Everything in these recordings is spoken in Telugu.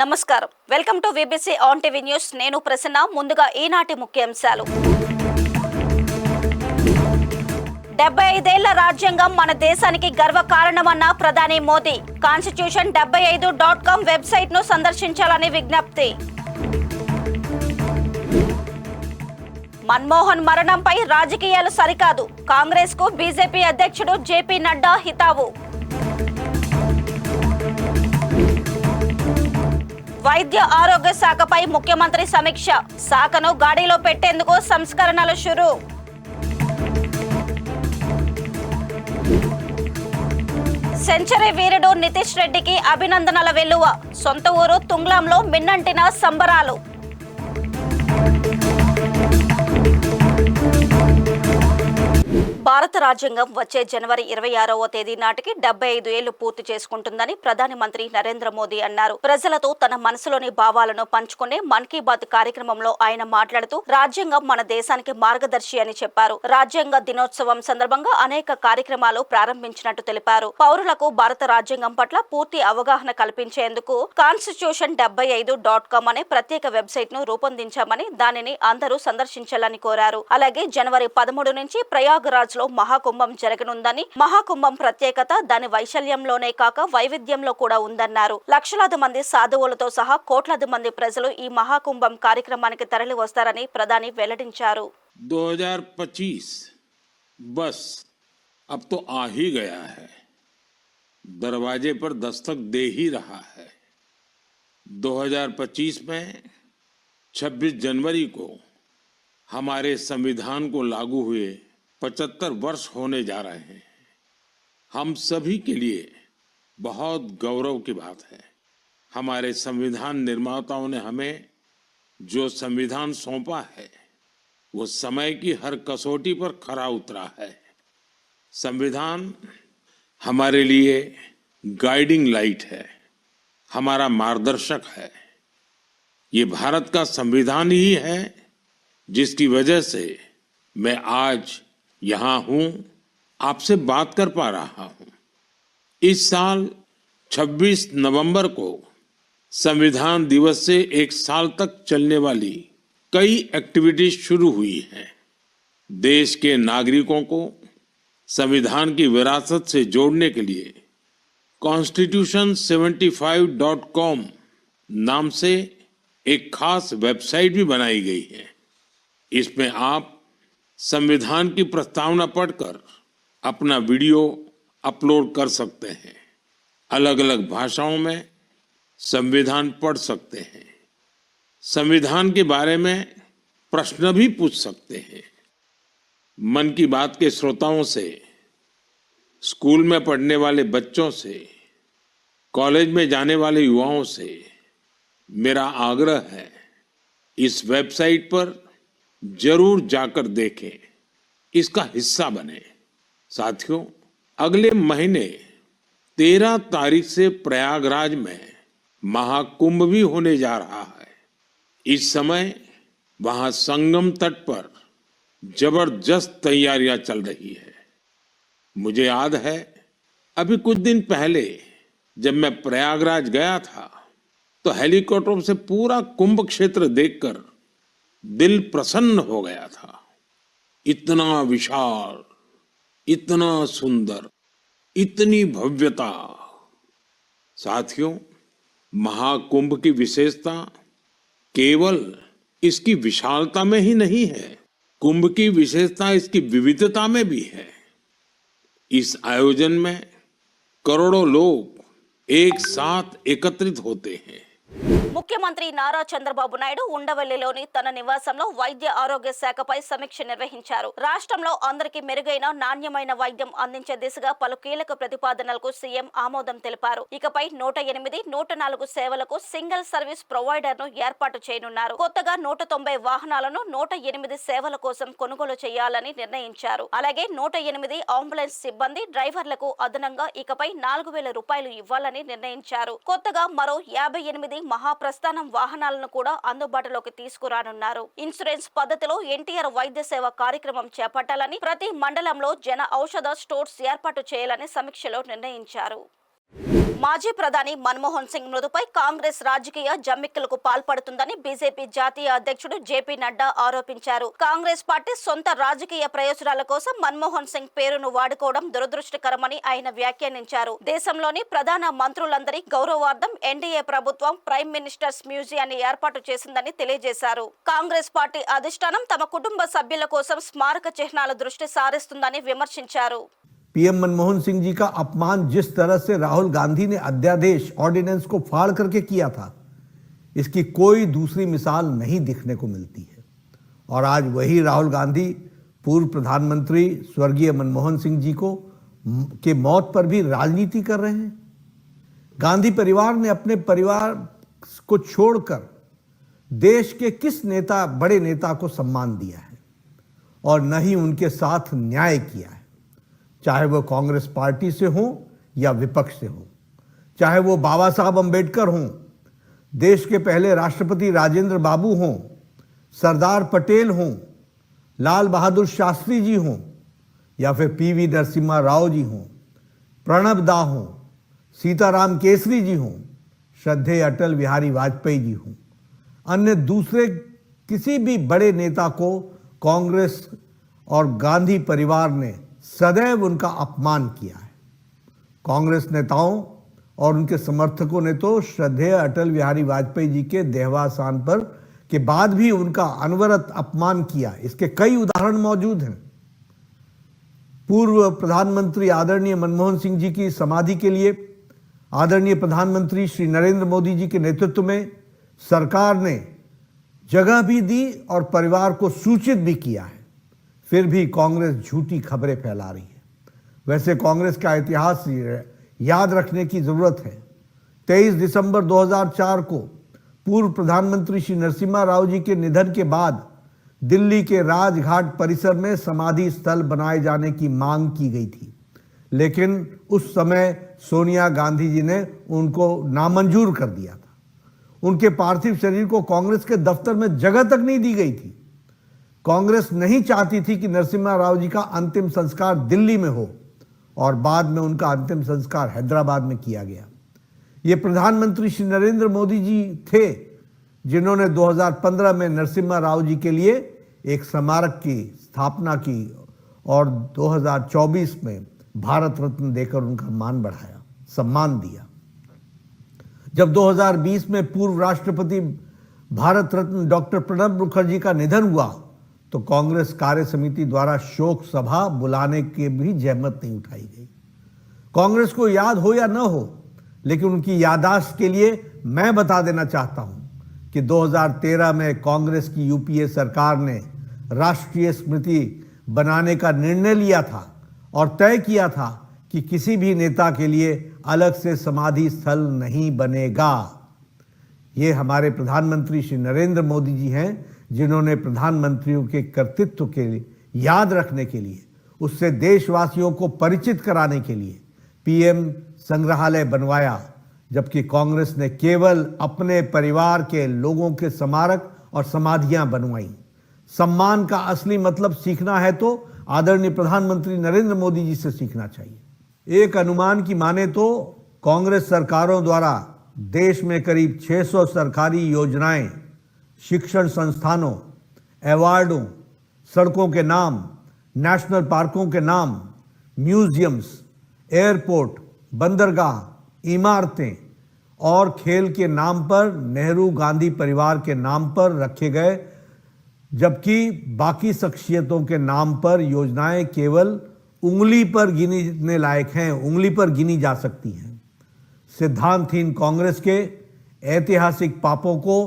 నమస్కారం. Welcome to VBC on TV news. నేను ప్రసన్న. ముందుగా ఈనాటి ముఖ్యాంశాలు. 75 ఏళ్ల రాజ్యాంగం మన దేశానికి గర్వకారణమన్న ప్రధాని మోదీ. constitution75.com వెబ్సైట్ ను సందర్శించాలని విజ్ఞప్తి. మన్మోహన్ మరణంపై రాజకీయాలు సరికాదు. కాంగ్రెస్ కు బీజేపీ అధ్యక్షుడు జేపీ నడ్డా హితావు. వైద్య ఆరోగ్య శాఖపై ముఖ్యమంత్రి సమీక్ష. శాఖను గాడిలో పెట్టేందుకు సంస్కరణలు షురూ. సెంచరీ వీరుడు నితీష్ రెడ్డికి అభినందనల వెల్లువ. సొంత ఊరు తుంగ్లాంలో మిన్నంటిన సంబరాలు. భారత రాజ్యాంగం వచ్చే జనవరి 26వ తేదీ నాటికి 75 ఏళ్లు పూర్తి చేసుకుంటుందని ప్రధానమంత్రి నరేంద్ర మోదీ అన్నారు. ప్రజలతో తన మనసులోని భావాలను పంచుకునే మన్ కీ బాత్ కార్యక్రమంలో ఆయన మాట్లాడుతూ రాజ్యాంగం మన దేశానికి మార్గదర్శి అని చెప్పారు. రాజ్యాంగ దినోత్సవం సందర్భంగా అనేక కార్యక్రమాలు ప్రారంభించినట్టు తెలిపారు. పౌరులకు భారత రాజ్యాంగం పట్ల పూర్తి అవగాహన కల్పించేందుకు constitution75.com అనే ప్రత్యేక వెబ్సైట్ ను రూపొందించామని, దానిని అందరూ సందర్శించాలని కోరారు. అలాగే జనవరి 13 నుంచి ప్రయాగ్రాజ్ లో మహాకుంభం జరగనుందని, మహాకుంభం ప్రత్యేకత దాని వైశాల్యంలోనే కాక వైవిధ్యంలో కూడా ఉందన్నారు. లక్షలాది మంది సాధువులతో సహా కోట్లాది మంది ప్రజలు ఈ మహాకుంభం కార్యక్రమానికి తరలి వస్తారని ప్రధాని వెల్లడించారు. 2025 बस अब तो आ ही गया है, दरवाजे पर दस्तक दे ही रहा है। 2025 में 26 जनवरी को हमारे संविधान को लागू हुए 75 वर्ष होने जा रहे हैं। हम सभी के लिए बहुत गौरव की बात है। हमारे संविधान निर्माताओं ने हमें जो संविधान सौंपा है वो समय की हर कसौटी पर खरा उतरा है। संविधान हमारे लिए गाइडिंग लाइट है, हमारा मार्गदर्शक है। ये भारत का संविधान ही है जिसकी वजह से मैं आज यहाँ हूँ, आपसे बात कर पा रहा हूँ। इस साल 26 नवंबर को संविधान दिवस से एक साल तक चलने वाली कई एक्टिविटीज शुरू हुई हैं। देश के नागरिकों को संविधान की विरासत से जोड़ने के लिए constitution75.com नाम से एक खास वेबसाइट भी बनाई गई है। इसमें आप संविधान की प्रस्तावना पढ़कर अपना वीडियो अपलोड कर सकते हैं। अलग अलग भाषाओं में संविधान पढ़ सकते हैं। संविधान के बारे में प्रश्न भी पूछ सकते हैं। मन की बात के श्रोताओं से, स्कूल में पढ़ने वाले बच्चों से, कॉलेज में जाने वाले युवाओं से मेरा आग्रह है, इस वेबसाइट पर जरूर जाकर देखें, इसका हिस्सा बने। साथियों, अगले महीने 13 तारीख से प्रयागराज में महाकुंभ भी होने जा रहा है। इस समय वहां संगम तट पर जबरदस्त तैयारियां चल रही है। मुझे याद है, अभी कुछ दिन पहले जब मैं प्रयागराज गया था तो हेलीकॉप्टर से पूरा कुंभ क्षेत्र देखकर दिल प्रसन्न हो गया था। इतना विशाल, इतना सुंदर, इतनी भव्यता। साथियों, महाकुंभ की विशेषता केवल इसकी विशालता में ही नहीं है, कुंभ की विशेषता इसकी विविधता में भी है। इस आयोजन में करोड़ों लोग एक साथ एकत्रित होते हैं। ముఖ్యమంత్రి నారా చంద్రబాబు నాయుడు ఉండవల్లిలోని తన నివాసంలో వైద్య ఆరోగ్య శాఖపై సమీక్ష నిర్వహించారు. రాష్ట్రంలో అందరికీ మెరుగైన నాణ్యమైన వైద్యం అందించే దిశగా పలు కీలక ప్రతిపాదనలకు సీఎం ఆమోదం తెలిపారు. ఇకపై 108, 104 సేవలకు సింగిల్ సర్వీస్ ప్రొవైడర్ ను ఏర్పాటు చేయనున్నారు. కొత్తగా 190 వాహనాలను 108 సేవల కోసం కొనుగోలు చేయాలని నిర్ణయించారు. అలాగే 108 అంబులెన్స్ సిబ్బంది, డ్రైవర్లకు అదనంగా ఇకపై 4000 రూపాయలు ఇవ్వాలని నిర్ణయించారు. కొత్తగా మరో 58 మహాప్రస్థానం వాహనాలను కూడా అందుబాటులోకి తీసుకురానున్నారు. ఇన్సూరెన్స్ పద్ధతిలో ఎన్టీఆర్ వైద్య సేవ కార్యక్రమం చేపట్టాలని, ప్రతి మండలంలో జన ఔషధ స్టోర్స్ ఏర్పాటు చేయాలని సమీక్షలో నిర్ణయించారు. మాజీ ప్రధాని మన్మోహన్ సింగ్ మృతిపై కాంగ్రెస్ రాజకీయ జమ్మిక్కులకు పాల్పడుతుందని బీజేపీ జాతీయ అధ్యక్షుడు జేపీ నడ్డా ఆరోపించారు. కాంగ్రెస్ పార్టీ సొంత రాజకీయ ప్రయోజనాల కోసం మన్మోహన్ సింగ్ పేరును వాడుకోవడం దురదృష్టకరమని ఆయన వ్యాఖ్యానించారు. దేశంలోని ప్రధాన మంత్రులందరి గౌరవార్థం ఎన్డీఏ ప్రభుత్వం ప్రైమ్ మినిస్టర్స్ మ్యూజియాన్ని ఏర్పాటు చేసిందని తెలియజేశారు. కాంగ్రెస్ పార్టీ అధిష్టానం తమ కుటుంబ సభ్యుల కోసం స్మారక చిహ్నాల దృష్టి సారిస్తుందని విమర్శించారు. पीएम मनमोहन सिंह जी का अपमान जिस तरह से राहुल गांधी ने अध्यादेश ऑर्डिनेंस को फाड़ करके किया था, इसकी कोई दूसरी मिसाल नहीं दिखने को मिलती है। और आज वही राहुल गांधी पूर्व प्रधानमंत्री स्वर्गीय मनमोहन सिंह जी के मौत पर भी राजनीति कर रहे हैं। गांधी परिवार ने अपने परिवार को छोड़कर देश के किस बड़े नेता को सम्मान दिया है और न ही उनके साथ न्याय किया है, चाहे वो कांग्रेस पार्टी से हो या विपक्ष से हो, चाहे वो बाबा साहब अंबेडकर हों, देश के पहले राष्ट्रपति राजेंद्र बाबू हों, सरदार पटेल हों, लाल बहादुर शास्त्री जी हों, या फिर पीवी नरसिम्हा राव जी हों, प्रणब दा हों, सीताराम केसरी जी हों, श्रद्धेय अटल बिहारी वाजपेयी जी हों, अन्य दूसरे किसी भी बड़े नेता को कांग्रेस और गांधी परिवार ने सदैव उनका अपमान किया है। कांग्रेस नेताओं और उनके समर्थकों ने तो श्रद्धेय अटल बिहारी वाजपेयी जी के देहावसान पर के बाद भी उनका अनवरत अपमान किया। इसके कई उदाहरण मौजूद हैं। पूर्व प्रधानमंत्री आदरणीय मनमोहन सिंह जी की समाधि के लिए आदरणीय प्रधानमंत्री श्री नरेंद्र मोदी जी के नेतृत्व में सरकार ने जगह भी दी और परिवार को सूचित भी किया है। फिर भी कांग्रेस झूठी खबरें फैला रही है। वैसे कांग्रेस का इतिहास याद रखने की जरूरत है। 23 दिसंबर 2004 को पूर्व प्रधानमंत्री श्री नरसिम्हा राव जी के निधन के बाद दिल्ली के राजघाट परिसर में समाधि स्थल बनाए जाने की मांग की गई थी, लेकिन उस समय सोनिया गांधी जी ने उनको नामंजूर कर दिया था। उनके पार्थिव शरीर को कांग्रेस के दफ्तर में जगह तक नहीं दी गई थी। कांग्रेस नहीं चाहती थी कि नरसिम्हा राव जी का अंतिम संस्कार दिल्ली में हो और बाद में उनका अंतिम संस्कार हैदराबाद में किया गया। ये प्रधानमंत्री श्री नरेंद्र मोदी जी थे जिन्होंने 2015 में नरसिम्हा राव जी के लिए एक स्मारक की स्थापना की और 2024 में भारत रत्न देकर उनका मान बढ़ाया, सम्मान दिया। जब 2020 में पूर्व राष्ट्रपति भारत रत्न डॉक्टर प्रणब मुखर्जी का निधन हुआ तो कांग्रेस कार्य समिति द्वारा शोक सभा बुलाने की भी जहमत नहीं उठाई गई। कांग्रेस को याद हो या न हो, लेकिन उनकी याददाश्त के लिए मैं बता देना चाहता हूं कि 2013 में कांग्रेस की यूपीए सरकार ने राष्ट्रीय स्मृति बनाने का निर्णय लिया था और तय किया था कि किसी भी नेता के लिए अलग से समाधि स्थल नहीं बनेगा। ये हमारे प्रधानमंत्री श्री नरेंद्र मोदी जी हैं जिन्होंने प्रधानमंत्रियों के कर्तृत्व के लिए याद रखने के लिए, उससे देशवासियों को परिचित कराने के लिए पीएम संग्रहालय बनवाया, जबकि कांग्रेस ने केवल अपने परिवार के लोगों के स्मारक और समाधियां बनवाई। सम्मान का असली मतलब सीखना है तो आदरणीय प्रधानमंत्री नरेंद्र मोदी जी से सीखना चाहिए। एक अनुमान की माने तो कांग्रेस सरकारों द्वारा देश में करीब 600 सरकारी योजनाएं, शिक्षण संस्थानों, अवार्डों, सड़कों के नाम, नेशनल पार्कों के नाम, म्यूजियम्स, एयरपोर्ट, बंदरगाह, इमारतें और खेल के नाम पर नेहरू गांधी परिवार के नाम पर रखे गए, जबकि बाकी शख्सियतों के नाम पर योजनाएं केवल उंगली पर गिनने लायक हैं, उंगली पर गिनी जा सकती हैं। सिद्धांतहीन कांग्रेस के ऐतिहासिक पापों को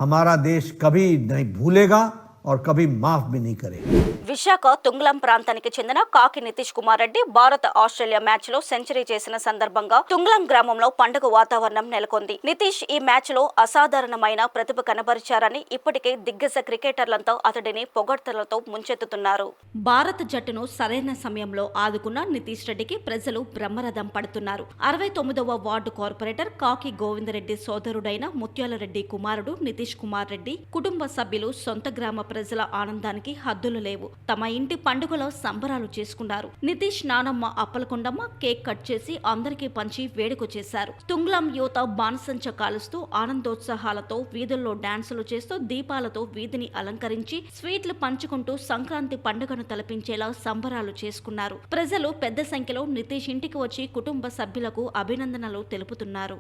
हमारा देश कभी नहीं भूलेगा और कभी माफ भी नहीं करेगा। విశాఖ తుంగలం ప్రాంతానికి చెందిన కాకి నితీష్ కుమార్ రెడ్డి భారత ఆస్ట్రేలియా మ్యాచ్ లో సెంచరీ చేసిన సందర్భంగా తుంగలం గ్రామంలో పండుగ వాతావరణం నెలకొంది. నితీష్ ఈ మ్యాచ్ లో అసాధారణమైన ప్రతిభ కనబరిచారని ఇప్పటికే దిగ్గజ క్రికెటర్లంతా అతడిని పొగడ్తలతో ముంచెత్తుతున్నారు. భారత జట్టును సరైన సమయంలో ఆదుకున్న నితీష్ రెడ్డికి ప్రజలు బ్రహ్మరథం పడుతున్నారు. 69వ వార్డు కార్పొరేటర్ కాకి గోవిందరెడ్డి సోదరుడైన ముత్యాలరెడ్డి కుమారుడు నితీష్ కుమార్ రెడ్డి కుటుంబ సభ్యులు సొంత గ్రామ ప్రజల ఆనందానికి హద్దులు లేవు. తమ ఇంటి పండుగలో సంబరాలు చేసుకున్నారు. నితీష్, నానమ్మ, అప్పలకొండమ్మ కేక్ కట్ చేసి అందరికీ పంచి వేడుక చేశారు. తుంగ్లం యువత బాణసంచ కాలుస్తూ ఆనందోత్సాహాలతో వీధుల్లో డాన్సులు చేస్తూ దీపాలతో వీధిని అలంకరించి స్వీట్లు పంచుకుంటూ సంక్రాంతి పండుగను తలపించేలా సంబరాలు చేసుకున్నారు. ప్రజలు పెద్ద సంఖ్యలో నితీష్ ఇంటికి వచ్చి కుటుంబ సభ్యులకు అభినందనలు తెలుపుతున్నారు.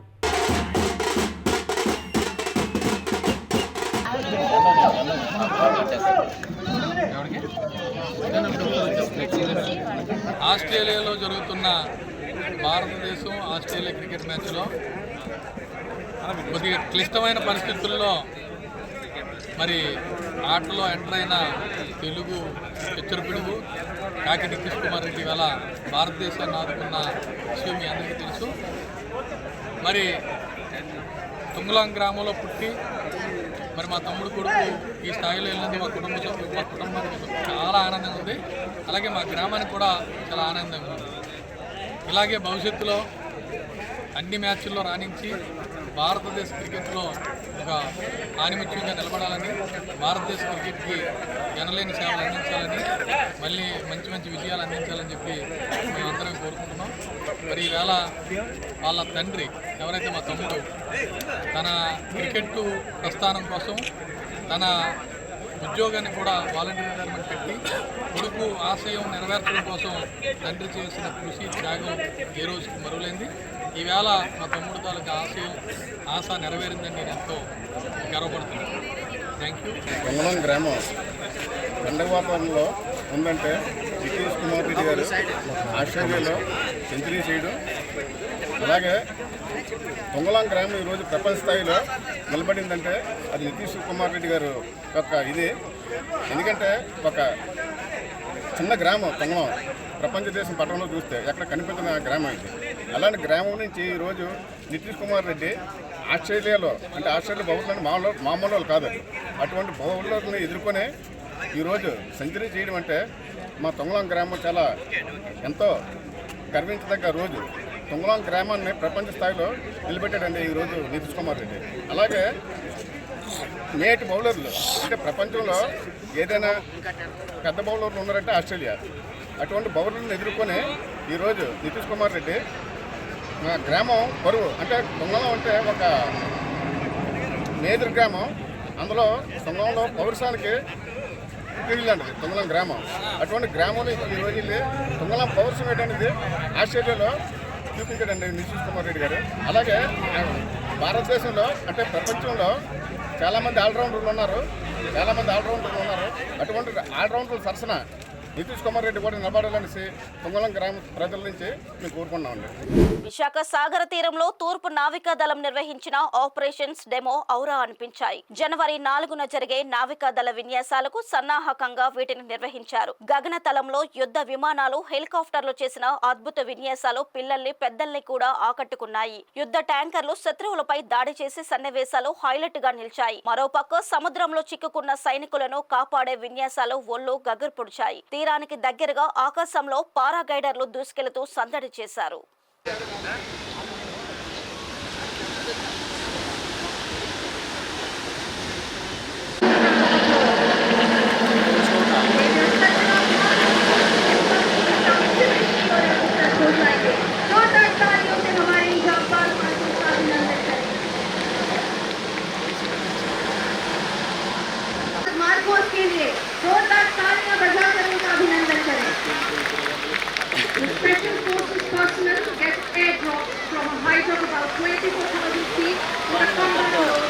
ఆస్ట్రేలియాలో జరుగుతున్న భారతదేశం ఆస్ట్రేలియా క్రికెట్ మ్యాచ్లో కొద్దిగా క్లిష్టమైన పరిస్థితుల్లో మరి ఆటలో ఎంటర్ అయిన తెలుగు పిచ్చరపిడుగు కాకి నితీష్ కుమార్ రెడ్డి వల్ల భారతదేశాన్ని ఆదుకున్న విషయం మీ అందరికీ తెలుసు. మరి తుంగలాం గ్రామంలో పుట్టి మరి మా తమ్ముడు కొడుకు ఈ స్థాయిలో వెళ్ళినందుకు మా కుటుంబానికి చాలా ఆనందంగా ఉంది. అలాగే మా గ్రామానికి కూడా చాలా ఆనందంగా ఉంది. ఇలాగే భవిష్యత్తులో అన్ని మ్యాచ్ల్లో రాణించి భారతదేశ క్రికెట్లో ఒక ఆనిముత్యంగా నిలబడాలని, భారతదేశ క్రికెట్కి ఎనలేని సేవలు అందించాలని, మళ్ళీ మంచి మంచి విజయాలు అందించాలని చెప్పి మేమందరం కోరుకుంటున్నాం. మరి ఈవేళ వాళ్ళ తండ్రి ఎవరైతే మా తమ్ముడు తన క్రికెట్ ప్రస్థానం కోసం తన ఉద్యోగాన్ని కూడా వాలంటీర్ రిటైర్మెంట్ పెట్టి కొడుకు ఆశయం నెరవేర్చడం కోసం తండ్రి చేసిన కృషి త్యాగం ఏ రోజుకి మరువలేంది. ఈవేళ మా తమ్ముడు తాలూకా ఆశ నెరవేరిందని నేను ఎంతో గర్వపడుతున్నాను. Thank you. తుంగలం గ్రామం పండుగ వాతావరణంలో ఉందంటే నితీష్ కుమార్ రెడ్డి గారు ఆస్ట్రేలియాలో సెంచరీ చేయడం, అలాగే తుంగలం గ్రామం ఈరోజు ప్రపంచ స్థాయిలో నిలబడిందంటే అది నితీష్ కుమార్ రెడ్డి గారు యొక్క ఇది. ఎందుకంటే ఒక చిన్న గ్రామం తుంగలం ప్రపంచ దేశం పట్టణంలో చూస్తే ఎక్కడ కనిపించిన గ్రామం ఇది. అలాంటి గ్రామం నుంచి ఈరోజు నితీష్ కుమార్ రెడ్డి ఆస్ట్రేలియాలో అంటే ఆస్ట్రేలియా బౌలర్లను మామూలు వాళ్ళు కాదు, అటువంటి బౌలర్లను ఎదుర్కొనే ఈరోజు సెంచరీ చేయడం అంటే మా తుంగలం గ్రామం చాలా ఎంతో గర్వించదగ్గ రోజు. తుంగలం గ్రామాన్ని ప్రపంచ స్థాయిలో నిలబెట్టాడండి ఈరోజు నితీష్ కుమార్ రెడ్డి. అలాగే నేటి బౌలర్లు అంటే ప్రపంచంలో ఏదైనా పెద్ద బౌలర్లు ఉన్నారంటే ఆస్ట్రేలియా. అటువంటి బౌలర్లను ఎదుర్కొని ఈరోజు నితీష్ కుమార్ రెడ్డి మా గ్రామం పరువు అంటే తుంగలం అంటే ఒక మేజర్ గ్రామం, అందులో తుంగలంలో పౌరుషానికి పుట్టిల్లండి తుంగలం గ్రామం. అటువంటి గ్రామంలో ఈరోజు వెళ్ళి తుంగలం పౌరుషం ఏంటనేది ఆస్ట్రేలియాలో చూపించాడండి నితీష్ కుమార్ రెడ్డి గారు. అలాగే భారతదేశంలో అంటే ప్రపంచంలో చాలామంది ఆల్రౌండర్లు ఉన్నారు, అటువంటి ఆల్రౌండర్ల సరసన నితీష్ కుమార్ రెడ్డి కూడా నిలబడాలనేసి తుంగలం గ్రామ ప్రజల నుంచి మేము కోరుకున్నామండి. విశాఖ సాగర తీరంలో తూర్పు నావికా దళం నిర్వహించిన ఆపరేషన్స్ డెమో ఔరా అనిపించాయి. జనవరి 4న జరిగే నావికా దళ విన్యాసాలకు సన్నాహకంగా వీటిని నిర్వహించారు. గగనతలంలో యుద్ధ విమానాలు, హెలికాప్టర్లు చేసిన అద్భుత విన్యాసాలు పిల్లల్ని పెద్దల్ని కూడా ఆకట్టుకున్నాయి. యుద్ధ ట్యాంకర్లు శత్రువులపై దాడి చేసే సన్నివేశాలు హైలైట్ గా నిలిచాయి. మరోపక్క సముద్రంలో చిక్కుకున్న సైనికులను కాపాడే విన్యాసాలు ఒళ్ళు గగురు పొడిచాయి. తీరానికి దగ్గరగా ఆకాశంలో పారాగైడర్లు దూసుకెళ్తూ సందడి చేశారు. मार्कोस के लिए जोरदार तालियां बजाकर उनका अभिनंदन करें। Special forces personnel get airdropped from a height of about 24,000 feet in the combat zone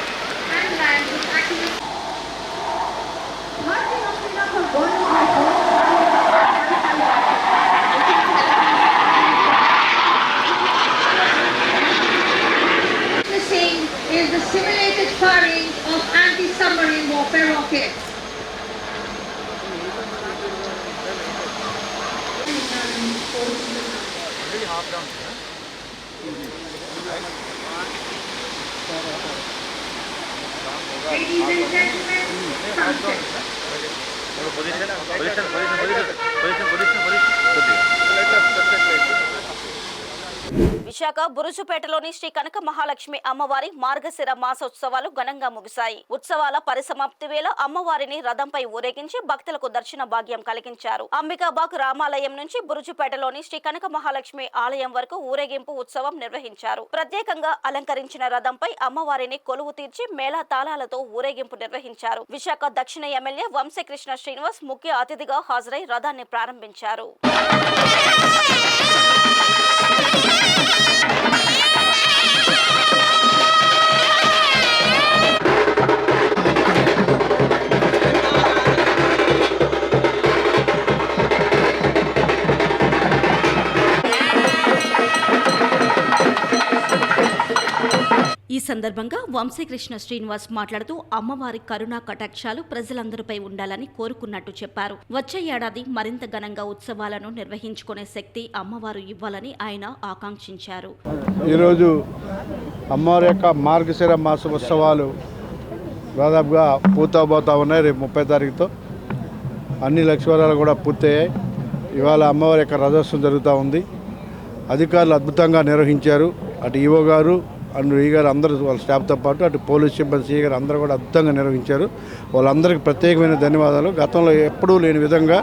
and land with accurate. भारतीय नौसेना का गौरव है witnessing is the simulated firing of anti-submarine warfare rockets. Ladies and gentlemen, sunset. Visakha బురుజుపేటలోని Shri కనక మహాలక్ష్మి అమ్మవారి మార్గశిర మాసోత్సవాలు ఘనంగా ముగిశాయి. ఉత్సవాల పరిసమాప్తి వేళ అమ్మవారిని రథంపై ఊరేగించి భక్తులకు దర్శన భాగ్యం కలిగించారు. అంబికాబాగ్ రామాలయం నుంచి బురుజుపేటలోని శ్రీ కనక మహాలక్ష్మి ఆలయం వరకు ఊరేగింపు ఉత్సవం నిర్వహించారు. ప్రత్యేకంగా అలంకరించిన రథంపై అమ్మవారిని కొలువు తీర్చి మేళ తాళాలతో ఊరేగింపు నిర్వహించారు. విశాఖ దక్షిణ ఎమ్మెల్యే వంశీకృష్ణ శ్రీనివాస్ ముఖ్య అతిథిగా హాజరై రథాన్ని ప్రారంభించారు. ఈ సందర్భంగా వంశీకృష్ణ శ్రీనివాస్ మాట్లాడుతూ అమ్మవారి కరుణా కటాక్షాలు ప్రజలందరిపై ఉండాలని కోరుకున్నట్టు చెప్పారు. వచ్చే ఏడాది మరింత ఘనంగా ఉత్సవాలను నిర్వహించుకునే శక్తి అమ్మవారు ఇవ్వాలని ఆయన ఆకాంక్షించారు. ఈరోజు అమ్మవారి యొక్క మార్గశిర మాస ఉత్సవాలు దాదాపుగా పూర్తవబోతా ఉన్నాయి. రేపు 30 తారీఖుతో అన్ని లక్ష్మీవారాలు కూడా పూర్తయ్యాయి. ఇవాళ అమ్మవారి యొక్క రథోత్సవం జరుగుతూ ఉంది. అధికారులు అద్భుతంగా నిర్వహించారు. అటు ఈవో గారు అండ్ ఈ గారు అందరూ వాళ్ళ స్టాఫ్తో పాటు అటు పోలీస్ సిబ్బంది సిఐ గారు అందరూ కూడా అద్భుతంగా నిర్వహించారు. వాళ్ళందరికీ ప్రత్యేకమైన ధన్యవాదాలు. గతంలో ఎప్పుడూ లేని విధంగా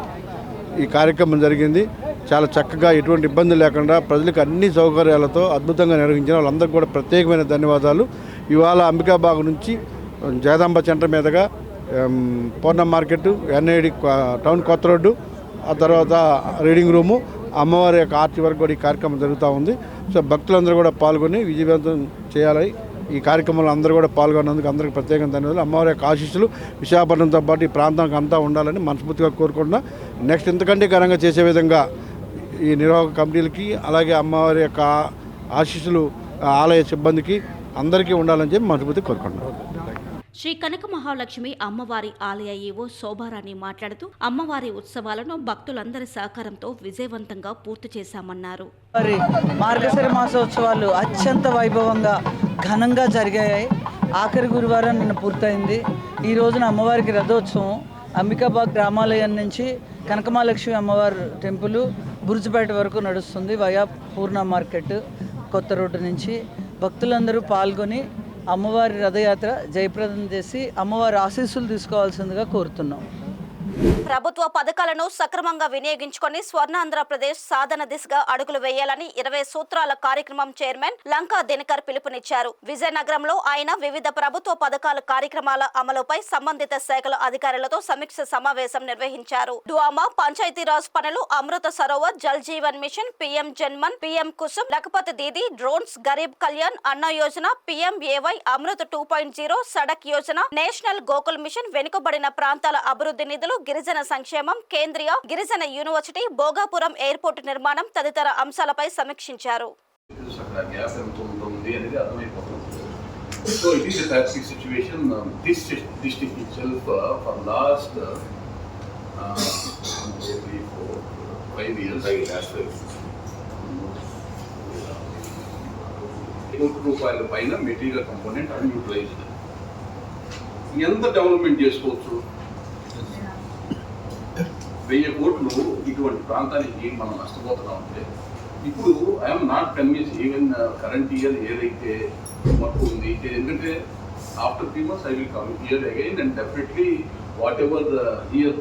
ఈ కార్యక్రమం జరిగింది. చాలా చక్కగా ఎటువంటి ఇబ్బంది లేకుండా ప్రజలకు అన్ని సౌకర్యాలతో అద్భుతంగా నిర్వహించిన వాళ్ళందరికీ కూడా ప్రత్యేకమైన ధన్యవాదాలు. ఇవాళ అంబికాబాగ్ నుంచి జగదాంబ సెంటర్ మీదుగా పూర్ణ మార్కెట్, ఎన్ఐడి టౌన్ కొత్త రోడ్డు, ఆ తర్వాత రీడింగ్ రూము, అమ్మవారి యొక్క ఆర్చి వరకు కూడా ఈ కార్యక్రమం జరుగుతూ ఉంది. సో భక్తులందరూ కూడా పాల్గొని విజయవంతం చేయాలి. ఈ కార్యక్రమంలో అందరూ కూడా పాల్గొన్నందుకు అందరికీ ప్రత్యేకంగా ధన్యవాదాలు. అమ్మవారి యొక్క ఆశీస్సులు విశాఖపట్నంతో పాటు ఈ ప్రాంతానికి అంతా ఉండాలని మనస్ఫూర్తిగా కోరుకుంటున్నా. నెక్స్ట్ ఇంతకంటే ఘనంగా చేసే విధంగా ఈ నిర్వాహక కమిటీలకి అలాగే అమ్మవారి యొక్క ఆశీస్సులు ఆలయ సిబ్బందికి అందరికీ ఉండాలని చెప్పి మనస్ఫూర్తిగా కోరుకుంటున్నాను. శ్రీ కనక మహాలక్ష్మి అమ్మవారి ఆలయ ఈవో శోభారాణి మాట్లాడుతూ అమ్మవారి ఉత్సవాలను భక్తులందరి సహకారంతో విజయవంతంగా పూర్తి చేశామన్నారు. మరి మార్గశిర మాసోత్సవాలు అత్యంత వైభవంగా ఘనంగా జరిగాయి. ఆఖరి గురువారం నిన్న పూర్తయింది. ఈ రోజున అమ్మవారికి రథోత్సవం అంబికాబాగ్ గ్రామాలయం నుంచి కనకమహాలక్ష్మి అమ్మవారి టెంపుల్ బురుజుపేట వరకు నడుస్తుంది. వయా పూర్ణ మార్కెట్ కొత్త రోడ్డు నుంచి భక్తులందరూ పాల్గొని అమ్మవారి రథయాత్ర జయప్రదం చేసి అమ్మవారి ఆశీస్సులు తీసుకోవాల్సిందిగా కోరుతున్నాం. ప్రభుత్వ పథకాలను సక్రమంగా వినియోగించుకొని స్వర్ణాంధ్రప్రదేశ్ సాధన దిశగా అడుగులు వేయాలని 20 సూత్రాల కార్యక్రమం చైర్మన్ లంకా దినకర్ పిలుపునిచ్చారు. విజయనగరంలో ఆయన వివిధ ప్రభుత్వ పథకాల కార్యక్రమాల అమలుపై సంబంధిత శాఖల అధికారులతో సమీక్ష సమావేశం నిర్వహించారు. డువామా, పంచాయతీరాజ్ పనులు, Amrit Sarovar, Jal Jeevan mission, PM Janman, PM Kusum, Lakhpati Didi, drones, Garib Kalyan Anna Yojana, PMAY, Amrit 2.0, Sadak Yojana, national Gokul mission, వెనుకబడిన ప్రాంతాల అభివృద్ధి నిధులు, గిరిజన సంక్షేమం, కేంద్రీయ గిరిజన యూనివర్సిటీ, భోగాపురం ఎయిర్పోర్టు నిర్మాణం తదితర అంశాలపై సమీక్షించారు. So it is a taxi situation. This district itself for last 3, 4, 5 years. రూపాయల పైన మెటీరియల్ కంపోనెంట్ అన్యూటిలైజ్డ్. ఎంత డెవలప్మెంట్ చేసుకోవచ్చు? 1000 కోట్లు ఇటువంటి ప్రాంతానికి మనం నష్టపోతున్నాం అంటే ఇప్పుడు I'm not convince even current year ఏదైతే వర్క్ ఉంది, ఎందుకంటే after 3 months I will come here again and definitely what ever here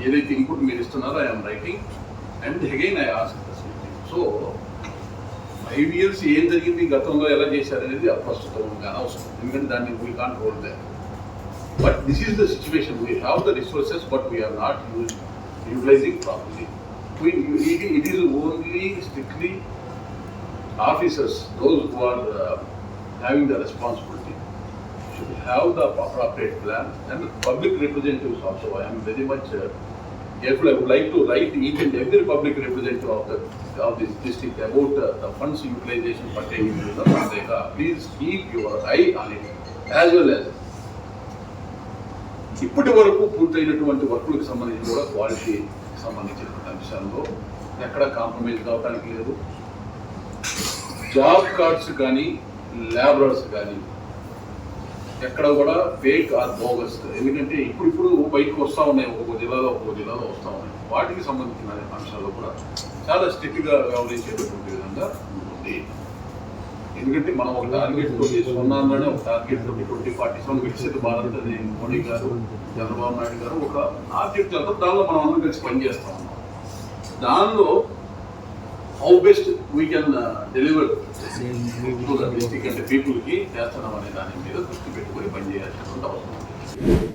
ఏదైతే ఇన్పుట్ మీరు ఇస్తున్నారో I'm writing and again I ask the same thing. So 5 years ఏం జరిగింది, గతంలో ఎలా చేశారనేది అప్రస్తుతం అనవసరం, ఎందుకంటే దాన్ని we can't hold that. But this is the situation. We have the resources, but we are not utilizing properly. It is only strictly officers, those who are having the responsibility, should have the appropriate plan, and the public representatives also. I am very much careful. I would like to write each and every public representative of this district about the funds utilization pertaining to the Mandeka. Please keep your eye on it, as well as ఇప్పటి వరకు పూర్తయినటువంటి వర్కులకు సంబంధించి కూడా క్వాలిటీ సంబంధించినటువంటి అంశాల్లో ఎక్కడ కాంప్రమైజ్ కావడానికి లేదు. జాబ్ కార్డ్స్ కానీ లేబరర్స్ కానీ ఎక్కడ కూడా ఫేక్ ఆర్ బోగస్, ఎందుకంటే ఇప్పుడు బయటకు వస్తూ ఉన్నాయి, ఒక్కొక్క జిల్లాలో వస్తూ ఉన్నాయి. వాటికి సంబంధించిన అంశాల్లో కూడా చాలా స్ట్రిక్ట్గా వ్యవహరించేటటువంటి విధంగా ఉంది. ఎందుకంటే మనం ఒక టార్గెట్ తోటి స్వర్ణాంధ్రనే ఒక టార్గెట్ తోటి 2047 వికసిత భారత్ అని మోడీ గారు, చంద్రబాబు నాయుడు గారు ఒక టార్గెట్ చేస్తారు. దానిలో మనం అందరం కలిసి పనిచేస్తా ఉన్నాం. దానిలో how best we can deliver to the district అంటే పీపుల్కి చేస్తున్నాం అనే దాని మీద దృష్టి పెట్టుకొని పనిచేయాల్సినటువంటి అవసరం.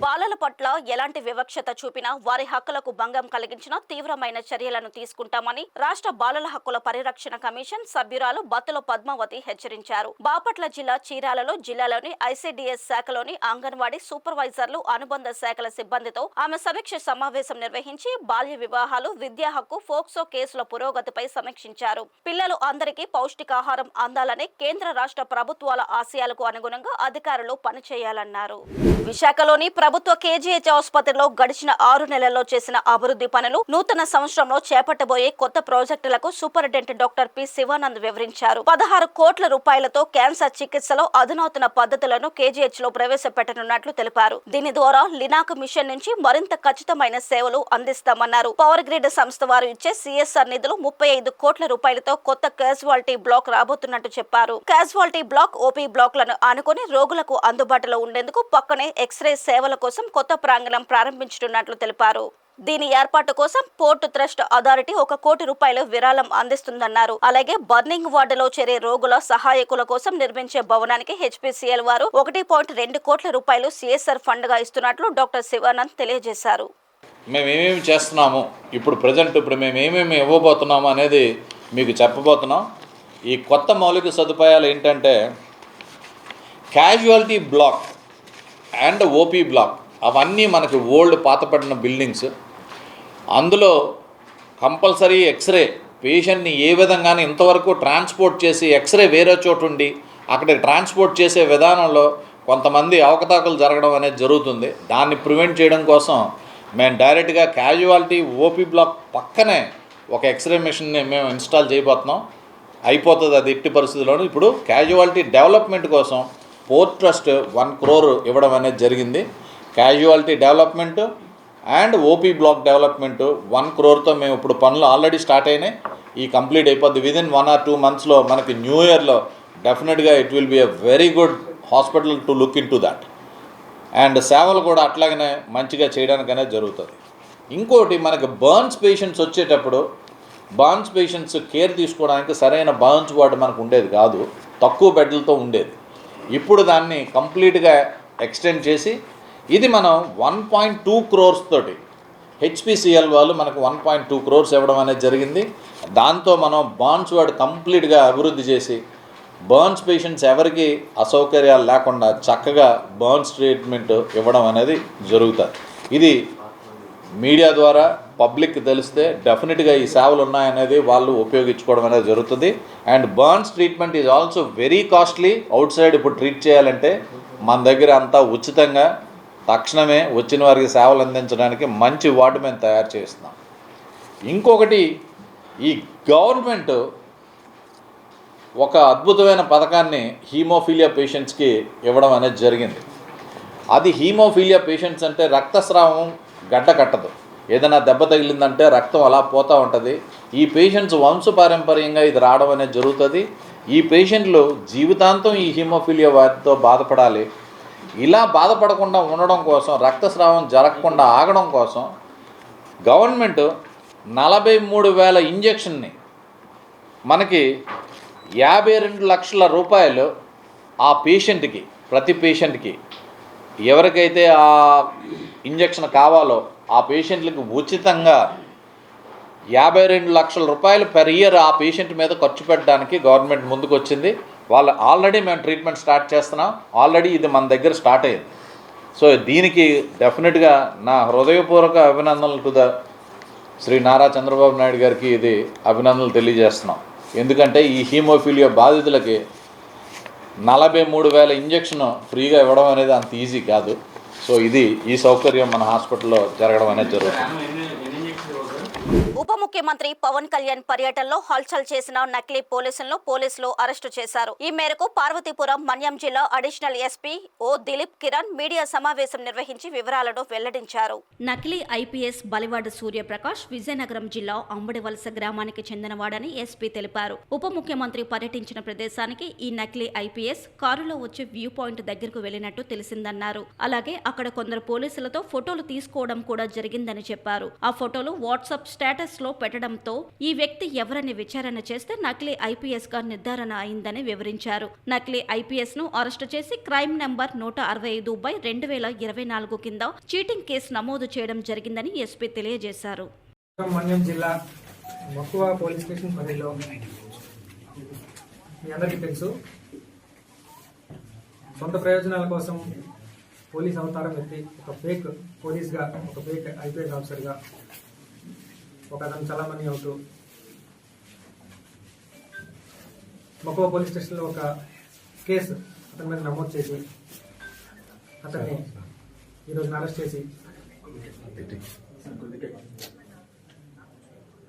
బాలల పట్ల ఎలాంటి వివక్షత చూపినా వారి హక్కులకు భంగం కలిగించినా తీవ్రమైన చర్యలను తీసుకుంటామని రాష్ట్ర బాలల హక్కుల పరిరక్షణ కమిషన్ సభ్యురాలు బత్తుల పద్మావతి హెచ్చరించారు. బాపట్ల జిల్లా చీరాలలో జిల్లాలోని ఐసీడీఎస్ శాఖలోని అంగన్వాడీ సూపర్వైజర్లు, అనుబంధ శాఖల సిబ్బందితో ఆమె సమీక్ష సమావేశం నిర్వహించి బాల్య వివాహాలు, విద్యా హక్కు, ఫోక్సో కేసుల పురోగతిపై సమీక్షించారు. పిల్లలు అందరికీ పౌష్టికాహారం అందాలనే కేంద్ర రాష్ట్ర ప్రభుత్వాల ఆశయాలకు అనుగుణంగా అధికారులు పనిచేయాలన్నారు. విశాఖలోని ప్రభుత్వ కేజీహెచ్ ఆసుపత్రిలో గడిచిన 6 నెలల్లో చేసిన అభివృద్ధి పనులు, నూతన సంవత్సరంలో చేపట్టబోయే కొత్త ప్రాజెక్టులకు సూపరింటెండెంట్ డాక్టర్ పి. శివానంద్ వివరించారు. 16 కోట్ల రూపాయలతో క్యాన్సర్ చికిత్సలో అధునాతన పద్ధతులను కేజీహెచ్ లో ప్రవేశపెట్టనున్నట్లు తెలిపారు. దీని ద్వారా లినాక్ మిషన్ నుంచి మరింత ఖచ్చితమైన సేవలు అందిస్తామన్నారు. పవర్ గ్రిడ్ సంస్థ వారు ఇచ్చే సిఎస్ఆర్ నిధులు 35 కోట్ల రూపాయలతో కొత్త క్యాజువాలిటీ బ్లాక్ రాబోతున్నట్టు చెప్పారు. క్యాజువాలిటీ బ్లాక్, ఓపీ బ్లాక్లను ఆనుకొని రోగులకు అందుబాటులో ఉండేందుకు పక్కనే ఎక్స్రే సేవల కోసం కొత్త ప్రాంగణం ప్రారంభించనున్నట్లు తెలిపారు. దీని ఏర్పాటు కోసం పోర్ట్ ట్రస్ట్ అథారిటీ 1 కోటి రూపాయలు విరాళం అందిస్తుందన్నారు. అలాగే బర్నింగ్ వార్డులో చేరే రోగుల సహాయకుల కోసం నిర్మించే భవనానికి హెచ్పీసీఎల్ వారు 1.2 కోట్ల రూపాయలు సిఎస్ఆర్ ఫండ్ గా ఇస్తున్నట్లు డాక్టర్ శివానంద్ తెలియజేశారు. మేమేమేమి చేస్తున్నాము, ఇప్పుడు మేము ఏమేమి ఇవ్వబోతున్నాము అనేది మీకు చెప్పబోతున్నాం. ఈ కొత్త మౌలిక సదుపాయాలు ఏంటంటే casualty block and OP block, అవన్నీ మనకి ఓల్డ్ పాతపడిన బిల్డింగ్స్. అందులో కంపల్సరీ ఎక్స్రే పేషెంట్ని ఏ విధంగానే ఇంతవరకు ట్రాన్స్పోర్ట్ చేసి ఎక్స్రే వేరే చోటు ఉండి అక్కడికి ట్రాన్స్పోర్ట్ చేసే విధానంలో కొంతమంది అవకతవకలు జరగడం అనేది జరుగుతుంది. దాన్ని ప్రివెంట్ చేయడం కోసం మేము డైరెక్ట్గా క్యాజువాలిటీ ఓపీ బ్లాక్ పక్కనే ఒక ఎక్స్రే మిషన్ని మేము ఇన్స్టాల్ చేయబోతున్నాం. అయిపోతుంది అది ఎట్టి పరిస్థితుల్లోనూ. ఇప్పుడు క్యాజువాలిటీ డెవలప్మెంట్ కోసం పోర్ట్ ట్రస్ట్ 1 crore ఇవ్వడం అనేది జరిగింది. Casualty development and OP block development 1 crore మేము ఇప్పుడు పనులు ఆల్రెడీ స్టార్ట్ అయినాయి. ఈ కంప్లీట్ అయిపోద్ది. విదిన్ 1 or 2 monthsలో మనకి న్యూ ఇయర్లో డెఫినెట్గా it will be a very good hospital to look in to that. And సేవలు కూడా అట్లాగనే మంచిగా చేయడానికనే జరుగుతుంది. ఇంకోటి, మనకి బర్న్స్ పేషెంట్స్ వచ్చేటప్పుడు బర్న్స్ పేషెంట్స్ కేర్ తీసుకోవడానికి సరైన బర్న్స్ వార్డు మనకు ఉండేది కాదు, తక్కువ బెడ్లతో ఉండేది. ఇప్పుడు దాన్ని కంప్లీట్గా ఎక్స్టెండ్ చేసి ఇది మనం 1.2 crores తోటి హెచ్పీసీఎల్ వాళ్ళు మనకు 1.2 crores ఇవ్వడం అనేది జరిగింది. దాంతో మనం బర్న్స్ వార్డ్ కంప్లీట్గా అభివృద్ధి చేసి బర్న్స్ పేషెంట్స్ ఎవరికి అసౌకర్యాలు లేకుండా చక్కగా బర్న్స్ ట్రీట్మెంట్ ఇవ్వడం అనేది జరుగుతుంది. ఇది మీడియా ద్వారా పబ్లిక్ తెలిస్తే డెఫినెట్గా ఈ సేవలు ఉన్నాయనేది వాళ్ళు ఉపయోగించుకోవడం అనేది జరుగుతుంది. And burns treatment is also very costly. Out side ఇప్పుడు ట్రీట్ చేయాలంటే మన దగ్గర అంతా ఉచితంగా తక్షణమే వచ్చిన వారికి సేవలు అందించడానికి మంచి వార్డు మేము తయారు చేస్తున్నాం. ఇంకొకటి, ఈ గవర్నమెంట్ ఒక అద్భుతమైన పథకాన్ని హీమోఫీలియా పేషెంట్స్కి ఇవ్వడం అనేది జరిగింది. అది హీమోఫీలియా పేషెంట్స్ అంటే రక్తస్రావం గడ్డ కట్టదు, ఏదైనా దెబ్బ తగిలిందంటే రక్తం అలా పోతూ ఉంటుంది. ఈ పేషెంట్స్ వంశపారంపర్యంగా ఇది రావడం అనేది జరుగుతుంది. ఈ పేషెంట్లు జీవితాంతం ఈ హీమోఫీలియా వాటితో బాధపడాలి. ఇలా బాధపడకుండా ఉండడం కోసం, రక్తస్రావం జరగకుండా ఆగడం కోసం గవర్నమెంట్ 43,000 ఇంజెక్షన్ని మనకి 52 లక్షల రూపాయలు ఆ పేషెంట్కి, ప్రతి పేషెంట్కి ఎవరికైతే ఆ ఇంజెక్షన్ కావాలో ఆ పేషెంట్లకు ఉచితంగా 52 లక్షల రూపాయలు పెర్ ఇయర్ ఆ పేషెంట్ మీద ఖర్చు పెట్టడానికి గవర్నమెంట్ ముందుకు వచ్చింది. వాళ్ళు ఆల్రెడీ మేము ట్రీట్మెంట్ స్టార్ట్ చేస్తున్నాం. ఆల్రెడీ ఇది మన దగ్గర స్టార్ట్ అయ్యింది. సో దీనికి డెఫినెట్గా నా హృదయపూర్వక అభినందనలు టు ద శ్రీ నారా చంద్రబాబు నాయుడు గారికి ఇది అభినందనలు తెలియజేస్తున్నాం. ఎందుకంటే ఈ హీమోఫీలియా బాధితులకి 43,000 ఇంజెక్షన్ ఫ్రీగా ఇవ్వడం అనేది అంత ఈజీ కాదు. సో ఈ సౌకర్యం మన హాస్పిటల్లో జరగడం అనేది జరుగుతుంది. ఉప ముఖ్యమంత్రి పవన్ కళ్యాణ్ పర్యటనలో హల్చల్ చేసిన నకిలీ పోలీసులు అరెస్టు చేశారు. ఈ మేరకు పార్వతీపురం మన్యం జిల్లా అడిషనల్ ఎస్పీ ఓ దిలీప్ కిరణ్ మీడియా సమావేశం నిర్వహించి వివరాలను వెల్లడించారు. నకిలీ ఐపీఎస్ బలివాడ సూర్యప్రకాష్ విజయనగరం జిల్లా అంబడివలస గ్రామానికి చెందినవాడని ఎస్పీ తెలిపారు. ఉప ముఖ్యమంత్రి పర్యటించిన ప్రదేశానికి ఈ నకిలీ ఐపీఎస్ కారులో వచ్చి వ్యూ పాయింట్ దగ్గరకు వెళ్లినట్టు తెలిసిందన్నారు. అలాగే అక్కడ కొందరు పోలీసులతో ఫోటోలు తీసుకోవడం కూడా జరిగిందని చెప్పారు. ఆ ఫోటోలు వాట్సాప్ స్టేటస్ లో పెట్టడంతో ఈ వ్యక్తి ఎవరని విచారణ చేస్తే నకిలీ ఐపీఎస్ గా నిర్ధారణ అయిందని వివరించారు. నకిలీ ఐపీఎస్ ను అరెస్టు చేసి క్రైమ్ నంబర్ 165/2024 కింద చీటింగ్ కేసు నమోదు చేయడం జరిగిందని ఎస్పీ తెలియజేశారు. మన్యం జిల్లా మక్కువ పోలీస్ స్టేషన్ పరిధిలో మీ అందరికీ తెలుసు, సొంత ప్రయోజనాల కోసం పోలీస్ అవతారం ఎత్తి ఒక ఫేక్ పోలీస్గా, ఒక ఫేక్ ఐపీఎస్ ఆఫీసర్గా ఒక అతను చలామణి అవుతూ మక్కువ పోలీస్ స్టేషన్లో ఒక కేసు అతని మీద నమోదు చేసి అతన్ని ఈరోజు అరెస్ట్ చేసి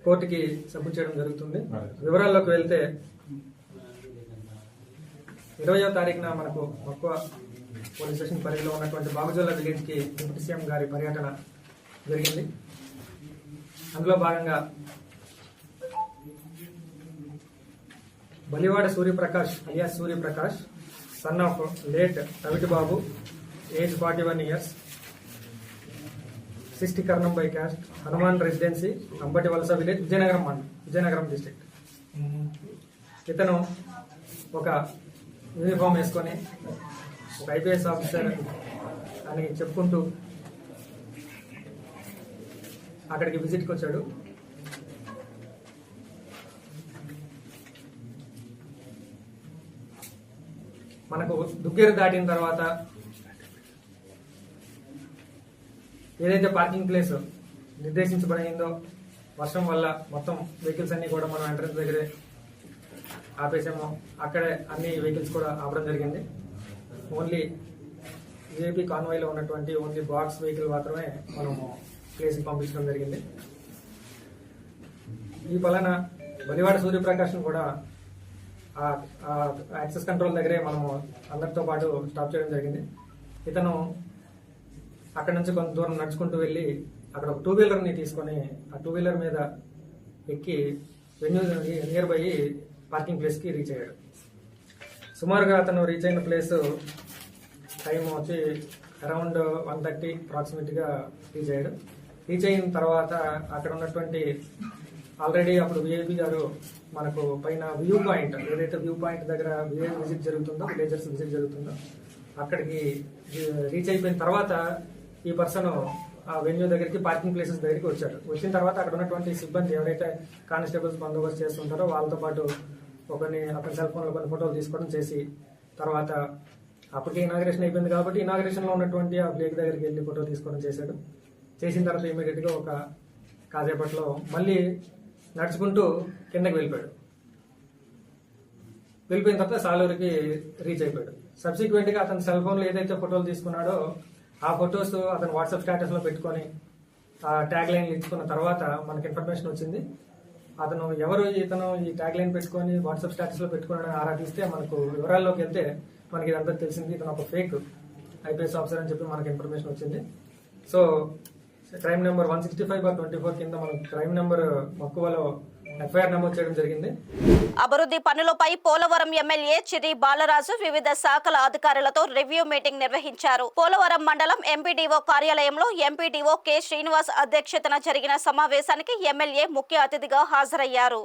కోర్టుకి సబ్మిట్ చేయడం జరుగుతుంది. వివరాల్లోకి వెళ్తే 20వ తారీఖున మనకు మక్కువ పోలీస్ స్టేషన్ పరిధిలో ఉన్నటువంటి బాగుజోల విలేజ్కి డిప్యూటీ సీఎం గారి పర్యటన జరిగింది. అందులో భాగంగా Balivada Suryaprakash alias Suryaprakash, son of late Raviti Babu, age 41 years, 60 Karnam by caste, Hanuman residency, Ambati Valasa village, Vizianagaram district. ఇతను ఒక యూనిఫామ్ వేసుకొని ఒక ఐపీఎస్ ఆఫీసర్ అని చెప్పుకుంటూ అక్కడికి విజిట్కి వచ్చాడు. మనకు దుగ్గేరు దాటిన తర్వాత ఏదైతే పార్కింగ్ ప్లేస్ నిర్దేశించబడిందో వర్షం వల్ల మొత్తం వెహికల్స్ అన్ని కూడా మనం ఎంట్రన్స్ దగ్గరే ఆపేసాము. అక్కడే అన్ని వెహికల్స్ కూడా ఆపడం జరిగింది. ఓన్లీ విఐపీ కాన్వాయ్లో ఉన్నటువంటి ఓన్లీ బాక్స్ వెహికల్ మాత్రమే మనము ప్లేస్కి పంపించడం జరిగింది. ఈ వలన బలివాడ సూర్యప్రకాష్ను కూడా యాక్సెస్ కంట్రోల్ దగ్గరే మనము అందరితో పాటు స్టాప్ చేయడం జరిగింది. ఇతను అక్కడ నుంచి కొంత దూరం నడుచుకుంటూ వెళ్ళి అక్కడ ఒక 2-wheelerని తీసుకొని ఆ 2-wheeler మీద ఎక్కి వెన్యూ నియర్ బై పార్కింగ్ ప్లేస్కి రీచ్ అయ్యాడు. సుమారుగా అతను రీచ్ అయిన ప్లేస్ టైం వచ్చి అరౌండ్ 1:30 అప్రాక్సిమేట్గా రీచ్ అయ్యాడు. రీచ్ అయిన తర్వాత అక్కడ ఉన్నటువంటి ఆల్రెడీ అప్పుడు విఐపి గారు మనకు పైన వ్యూ పాయింట్, ఏదైతే వ్యూ పాయింట్ దగ్గర విజిట్ జరుగుతుందో, విలేజర్స్ విజిట్ జరుగుతుందో అక్కడికి రీచ్ అయిపోయిన తర్వాత ఈ పర్సన్ ఆ వెన్యూ దగ్గరికి పార్కింగ్ ప్లేసెస్ దగ్గరికి వచ్చాడు. వచ్చిన తర్వాత అక్కడ ఉన్నటువంటి సిబ్బంది ఎవరైతే కానిస్టేబుల్స్ బందోబస్తు చేస్తుంటారో వాళ్ళతో పాటు అతని సెల్ ఫోన్లో కొన్ని ఫోటోలు తీసుకోవడం చేసి తర్వాత అప్పటికే ఇనాగ్రేషన్ అయిపోయింది కాబట్టి ఇనాగ్రేషన్లో ఉన్నటువంటి ఆ ప్లేక్ దగ్గరికి వెళ్ళి ఫోటో తీసుకోవడం చేశాడు. చేసిన తర్వాత ఇమీడియట్గా ఒక కాసేపట్లో మళ్ళీ నడుచుకుంటూ కిందకి వెళ్ళిపోయాడు. వెళ్ళిపోయిన తర్వాత సాలూరుకి రీచ్ అయిపోయాడు. సబ్సిక్వెంట్గా అతని సెల్ ఫోన్లో ఏదైతే ఫోటోలు తీసుకున్నాడో ఆ ఫొటోస్ అతను వాట్సాప్ స్టేటస్లో పెట్టుకొని ఆ ట్యాగ్ లైన్లు ఇచ్చుకున్న తర్వాత మనకి ఇన్ఫర్మేషన్ వచ్చింది. ఇతను ఈ ట్యాగ్ లైన్ పెట్టుకొని వాట్సాప్ స్టేటస్లో పెట్టుకున్నాడని ఆరా తీస్తే మనకు వివరాల్లోకి వెళ్తే మనకి ఇదంతా తెలిసింది. ఇతను ఒక ఫేక్ ఐపీఎస్ ఆఫీసర్ అని చెప్పి మనకి ఇన్ఫర్మేషన్ వచ్చింది. సో క్రైమ్ నెంబర్ 165/24 కింద మనకు క్రైమ్ నెంబర్ మక్కువలో ఎఫ్ఐఆర్ నమోదు చేయడం జరిగింది. అభివృద్ధి పనులపై పోలవరం ఎమ్మెల్యే చిర్రి బాలరాజు వివిధ శాఖల అధికారులతో రివ్యూ మీటింగ్ నిర్వహించారు. పోలవరం మండలం ఎంపీడీఓ కార్యాలయంలో ఎంపీడీఓ కె శ్రీనివాస్ అధ్యక్షతన జరిగిన సమావేశానికి ఎమ్మెల్యే ముఖ్య అతిథిగా హాజరయ్యారు.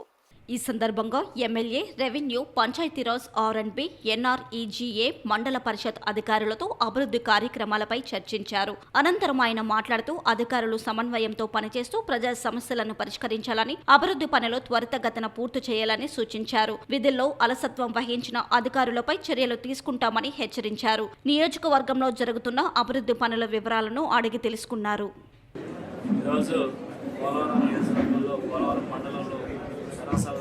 ఈ సందర్భంగా MLA revenue, Panchayati Raj, R&B, NREGA మండల పరిషత్ అధికారులతో అభివృద్ధి కార్యక్రమాలపై చర్చించారు. అనంతరం ఆయన మాట్లాడుతూ అధికారులు సమన్వయంతో పనిచేస్తూ ప్రజా సమస్యలను పరిష్కరించాలని, అభివృద్ధి పనులు త్వరితగతిన పూర్తి చేయాలని సూచించారు. విధుల్లో అలసత్వం వహించిన అధికారులపై చర్యలు తీసుకుంటామని హెచ్చరించారు. నియోజకవర్గంలో జరుగుతున్న అభివృద్ధి పనుల వివరాలను అడిగి తెలుసుకున్నారు.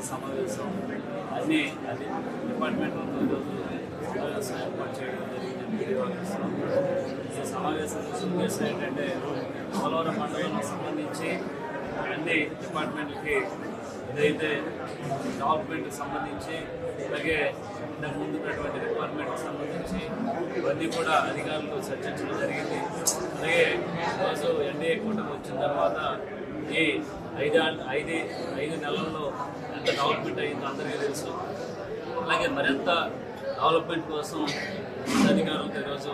సమావేశం అన్ని డిపార్ట్మెంట్ సమావేశం ఏర్పాటు చేయడం జరిగింది. ఈ సమావేశం ఉద్దేశం ఏంటంటే పోలవరం మండలానికి సంబంధించి అన్ని డిపార్ట్మెంట్లకి ఏదైతే డెవలప్మెంట్కి సంబంధించి అలాగే ఇంతకు ముందు ఉన్నటువంటి డిపార్ట్మెంట్కి సంబంధించి ఇవన్నీ కూడా అధికారులతో చర్చించడం జరిగింది. అలాగే ఈరోజు ఎన్డీఏ కూటమి వచ్చిన తర్వాత ఈ ఐదు నెలల్లో ఎంత డెవలప్మెంట్ అయిందో అందరికీ తెలుసు. అలాగే మరింత డెవలప్మెంట్ కోసం అధికారులతో ఈరోజు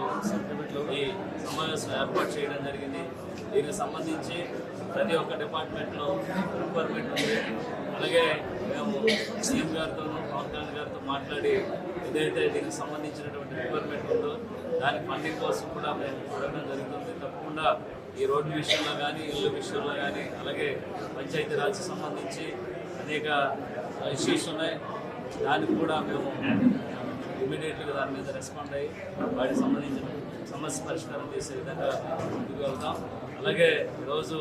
ఈ సమావేశం ఏర్పాటు చేయడం జరిగింది. దీనికి సంబంధించి ప్రతి ఒక్క డిపార్ట్మెంట్లో రిక్వైర్మెంట్ ఉంది. అలాగే మేము సీఎం గారితోనూ పవన్ కళ్యాణ్ గారితో మాట్లాడి ఏదైతే దీనికి సంబంధించినటువంటి రిక్వైర్మెంట్ ఉందో దాని ఫండింగ్ కోసం కూడా మేము అడగడం జరుగుతుంది. తప్పకుండా ఈ రోడ్డు విషయంలో కానీ ఇళ్ళ విషయంలో కానీ అలాగే పంచాయతీ రాజ్కి సంబంధించి అనేక ఇష్యూస్ ఉన్నాయి. దానికి కూడా మేము ఇమీడియట్గా దాని మీద రెస్పాండ్ అయ్యి వాటికి సంబంధించిన సమస్య పరిష్కారం చేసే విధంగా ముందుకు వెళ్తాం. అలాగే ఈరోజు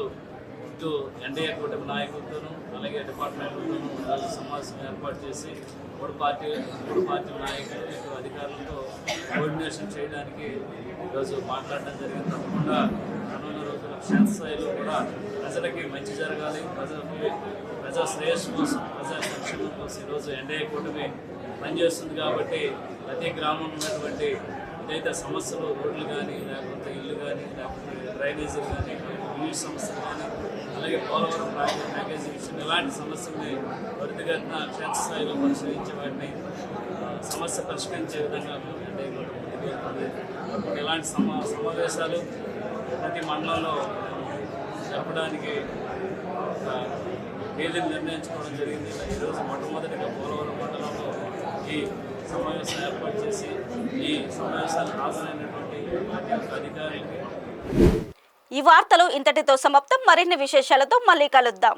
ఇటు ఎన్డీఏ కూటమి నాయకులతోనూ అలాగే డిపార్ట్మెంట్లతోనూ ఈరోజు సమావేశం ఏర్పాటు చేసి మూడు పార్టీ నాయకులు ఇటు అధికారులతో కోఆర్డినేషన్ చేయడానికి ఈరోజు మాట్లాడడం జరిగింది. తప్పకుండా రానున్న రోజుల క్షేత్రస్థాయిలో కూడా ప్రజలకి మంచి జరగాలి, ప్రజా శ్రేయస్సు కోసం, ప్రజా సంక్షేమం కోసం ఈరోజు ఎన్డీఏ కూటమి పనిచేస్తుంది. కాబట్టి ప్రతి గ్రామంలో ఉన్నటువంటి ఏదైతే సమస్యలు రోడ్లు కానీ లేకపోతే ఇల్లు కానీ లేకపోతే డ్రైనేజీలు కానీ నీటి సమస్యలు కానీ అలాగే పోలవరం ప్యాకేజీ విషయం ఇలాంటి సమస్యల్ని త్వరితగతిన క్షేత్రస్థాయిలో పరిశీలించే వాటిని సమస్య పరిష్కరించే విధంగా ఎన్డీఏ కూటమి ఇలాంటి సమావేశాలు ప్రతి మండలంలో జరపడానికి తేదీని నిర్ణయించుకోవడం జరిగింది. ఈరోజు మొట్టమొదటిగా పోలవరం మండలంలో ఈ సమావేశం ఏర్పాటు చేసి ఈ సమావేశానికి హాజరైనటువంటి అధికారులకి ఈ వార్తలు ఇంతటితో సమాప్తం. మరిన్ని విశేషాలతో మళ్ళీ కలుద్దాం.